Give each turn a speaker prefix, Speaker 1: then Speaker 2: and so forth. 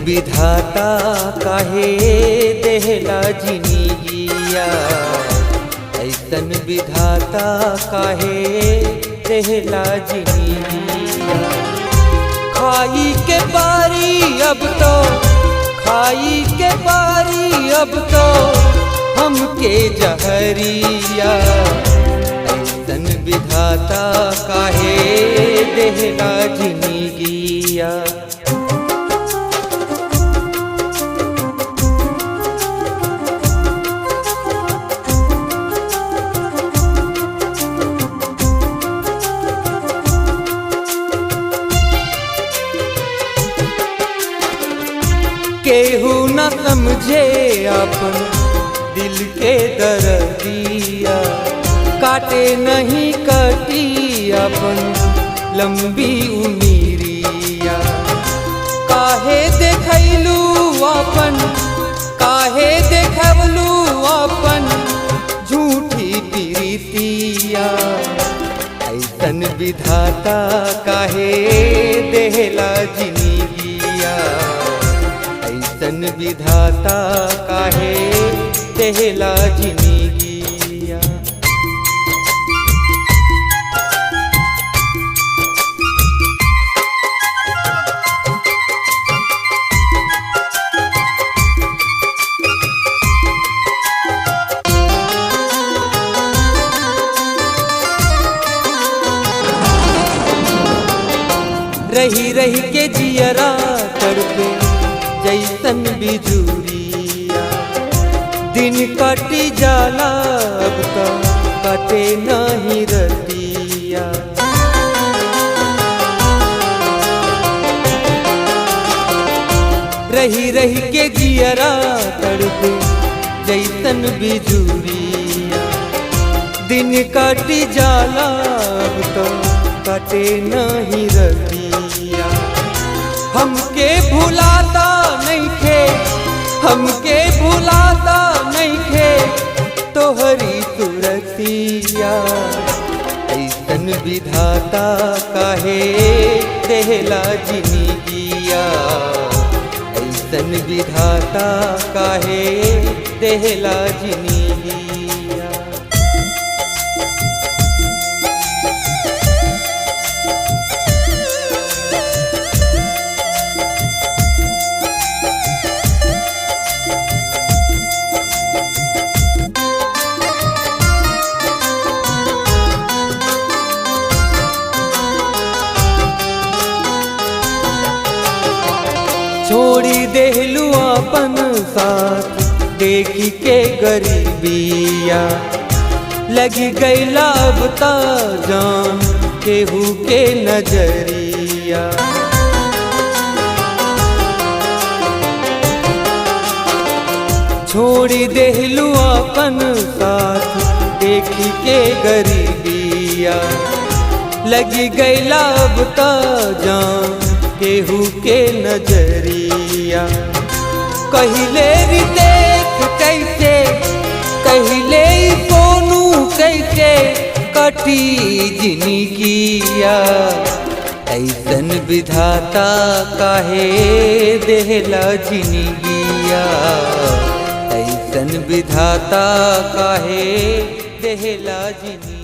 Speaker 1: विधाता काहे देहला जिंदगिया, ऐसन विधाता काहे देहला जिंदगिया। खाई के बारी अब तो, खाई के बारी अब तो हमके जहरिया, ऐसन विधाता काहे देहला जिंदगिया। केहू न समझे अपन दिल के दर्दिया, काटे नहीं कटी अपन लंबी उमीरिया। काहे देखलू अपन, काहे देखलू अपन झूठी प्रीतिया, ऐसन विधाता काहे देहला जिंदगिया, ऐसन विधाता काहे देहला जिंदगिया। रही रही के जियरा तड़पे जैसन बिजुरिया, दिन कटी जाला अब तो कटे नहीं रतिया। रही रही के जियरा तड़पे जैसन बिजुरिया, दिन कटी जाला अब तो कटे नहीं रतिया। हमके भुलाता नहीं खे, हमके भुलाता नहीं खे तोहरी सुरतिया, ऐसन विधाता काहे देहला जिंदगिया, ऐसन विधाता काहे देहला जिंदगिया। छोड़ी देहलू अपन साथ देखी के गरीबिया, लगी गईला अब ता जान केहू के नजरिया। छोड़ी देहलू अपन साथ देखी के गरीबिया, लगी गईला अब ता जान केहू के नजरिया। कहिले रितेश कैसे, कहिले सोनू कैसे कटी जिंदगिया, ऐसन विधाता काहे देहला जिंदगिया, ऐसन विधाता काहे देहला जिंदगिया।